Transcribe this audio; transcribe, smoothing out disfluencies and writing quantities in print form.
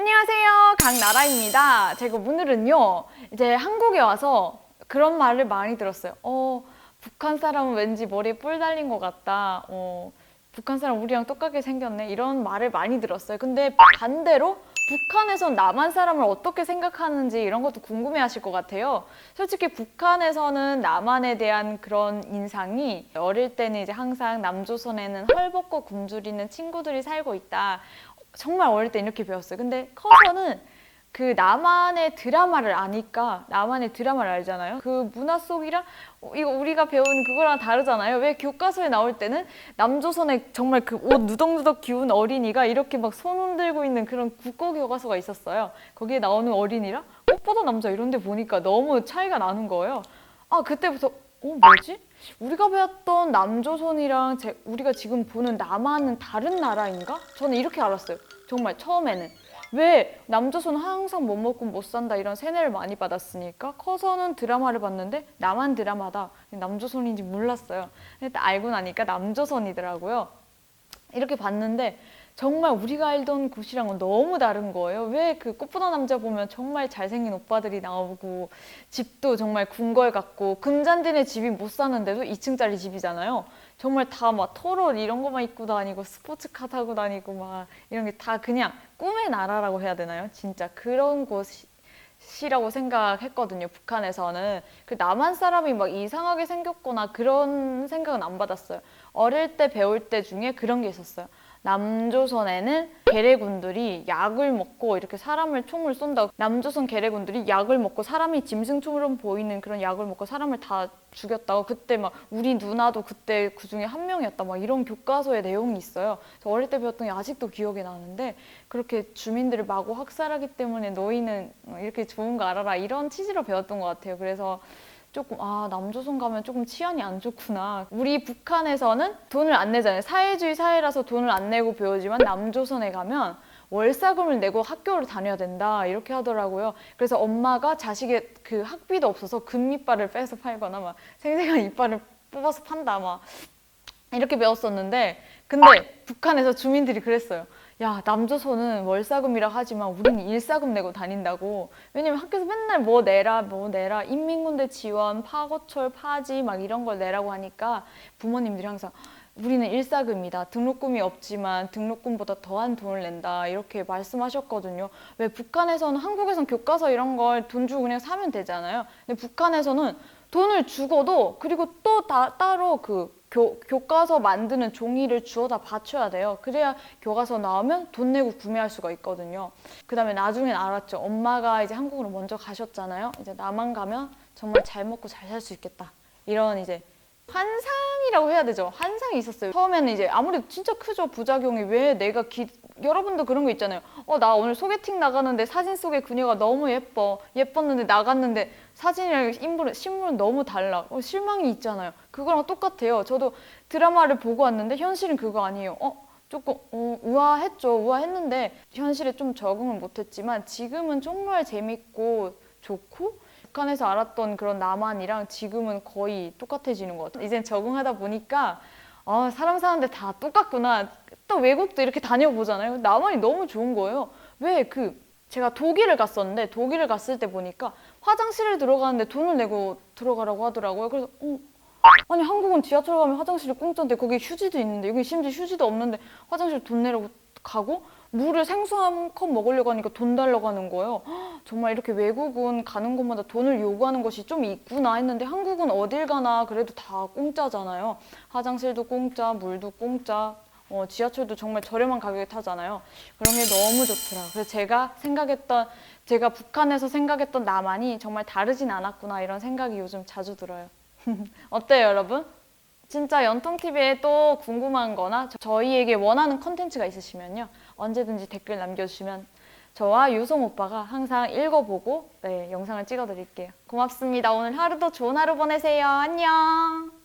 안녕하세요, 강나라입니다. 제가 오늘은요, 이제 한국에 와서 그런 말을 많이 들었어요. 북한 사람은 왠지 머리에 뿔 달린 것 같다. 북한 사람 우리랑 똑같게 생겼네. 이런 말을 많이 들었어요. 근데 반대로 북한에선 남한 사람을 어떻게 생각하는지 이런 것도 궁금해 하실 것 같아요. 솔직히 북한에서는 남한에 대한 그런 인상이 어릴 때는 이제 항상 남조선에는 헐벗고 굶주리는 친구들이 살고 있다. 정말 어릴 때 이렇게 배웠어요. 근데 커서는 그 남한의 드라마를 아니까 남한의 드라마를 알잖아요. 그 문화 속이랑 이거 우리가 배운 그거랑 다르잖아요. 왜 교과서에 나올 때는 남조선의 정말 그 옷 누덕누덕 기운 어린이가 이렇게 막 손 흔들고 있는 그런 국어 교과서가 있었어요. 거기에 나오는 어린이랑 꽃보다 남자 이런 데 보니까 너무 차이가 나는 거예요. 아, 그때부터 뭐지? 우리가 배웠던 남조선이랑 우리가 지금 보는 남한은 다른 나라인가? 저는 이렇게 알았어요. 정말 처음에는. 왜 남조선은 항상 못 먹고 못 산다 이런 세뇌를 많이 받았으니까 커서는 드라마를 봤는데 남한 드라마다 남조선인지 몰랐어요. 근데 알고 나니까 남조선이더라고요. 이렇게 봤는데 정말 우리가 알던 곳이랑은 너무 다른 거예요. 왜 그 꽃보다 남자 보면 정말 잘생긴 오빠들이 나오고 집도 정말 궁궐 같고 금잔디네 집이 못 사는데도 2층짜리 집이잖아요. 정말 다 막 털옷 이런 거만 입고 다니고 스포츠카 타고 다니고 막 이런 게 다 그냥 꿈의 나라라고 해야 되나요? 진짜 그런 곳이라고 생각했거든요. 북한에서는. 그 남한 사람이 막 이상하게 생겼거나 그런 생각은 안 받았어요. 어릴 때 배울 때 중에 그런 게 있었어요. 남조선에는 괴뢰군들이 약을 먹고 이렇게 사람을 총을 쏜다. 남조선 괴뢰군들이 약을 먹고 사람이 짐승처럼 보이는 그런 약을 먹고 사람을 다 죽였다고. 그때 막 우리 누나도 그때 그 중에 한 명이었다. 막 이런 교과서에 내용이 있어요. 저 어릴 때 배웠던 게 아직도 기억이 나는데 그렇게 주민들을 마구 학살하기 때문에 너희는 이렇게 좋은 거 알아라. 이런 취지로 배웠던 것 같아요. 그래서 조금 남조선 가면 조금 치안이 안 좋구나. 우리 북한에서는 돈을 안 내잖아요. 사회주의 사회라서 돈을 안 내고 배우지만 남조선에 가면 월사금을 내고 학교를 다녀야 된다 이렇게 하더라고요. 그래서 엄마가 자식의 그 학비도 없어서 금이빨을 빼서 팔거나 막 생생한 이빨을 뽑아서 판다 막 이렇게 배웠었는데 근데 북한에서 주민들이 그랬어요. 야, 남조선은 월사금이라 하지만 우리는 일사금 내고 다닌다고. 왜냐면 학교에서 맨날 뭐 내라 뭐 내라 인민군대 지원, 파고철, 파지 막 이런 걸 내라고 하니까 부모님들이 항상 우리는 일사금이다. 등록금이 없지만 등록금보다 더한 돈을 낸다. 이렇게 말씀하셨거든요. 왜 북한에서는 한국에서는 교과서 이런 걸 돈 주고 그냥 사면 되잖아요. 근데 북한에서는 돈을 주고도 그리고 또 따로 그 교과서 만드는 종이를 주워다 바쳐야 돼요. 그래야 교과서 나오면 돈 내고 구매할 수가 있거든요. 그 다음에 나중엔 알았죠. 엄마가 이제 한국으로 먼저 가셨잖아요. 이제 남한 가면 정말 잘 먹고 잘 살 수 있겠다. 이런 이제 환상이라고 해야 되죠. 환상이 있었어요. 처음에는 이제 아무래도 진짜 크죠. 부작용이. 왜 내가 여러분도 그런 거 있잖아요. 나 오늘 소개팅 나가는데 사진 속의 그녀가 너무 예뻤는데 나갔는데 사진이랑 신문은 너무 달라. 실망이 있잖아요. 그거랑 똑같아요. 저도 드라마를 보고 왔는데 현실은 그거 아니에요. 조금 우아했죠. 우아했는데 현실에 좀 적응을 못했지만 지금은 정말 재밌고 좋고 북한에서 알았던 그런 남한이랑 지금은 거의 똑같아지는 것 같아요. 이젠 적응하다 보니까 사람 사는데 다 똑같구나. 또 외국도 이렇게 다녀보잖아요. 남한이 너무 좋은 거예요. 왜 제가 독일을 갔었는데 독일을 갔을 때 보니까 화장실을 들어가는데 돈을 내고 들어가라고 하더라고요. 그래서 아니 한국은 지하철 가면 화장실이 공짜인데 거기 휴지도 있는데 여기 심지어 휴지도 없는데 화장실 돈 내라고 가고 물을 생수 한 컵 먹으려고 하니까 돈 달라고 하는 거예요. 정말 이렇게 외국은 가는 곳마다 돈을 요구하는 것이 좀 있구나 했는데 한국은 어딜 가나 그래도 다 공짜잖아요. 화장실도 공짜, 물도 공짜, 지하철도 정말 저렴한 가격에 타잖아요. 그런 게 너무 좋더라. 그래서 제가 북한에서 생각했던 남한이 정말 다르진 않았구나 이런 생각이 요즘 자주 들어요. 어때요, 여러분? 진짜 연통TV에 또 궁금한 거나 저희에게 원하는 컨텐츠가 있으시면요. 언제든지 댓글 남겨주시면 저와 유송 오빠가 항상 읽어보고 영상을 찍어드릴게요. 고맙습니다. 오늘 하루도 좋은 하루 보내세요. 안녕.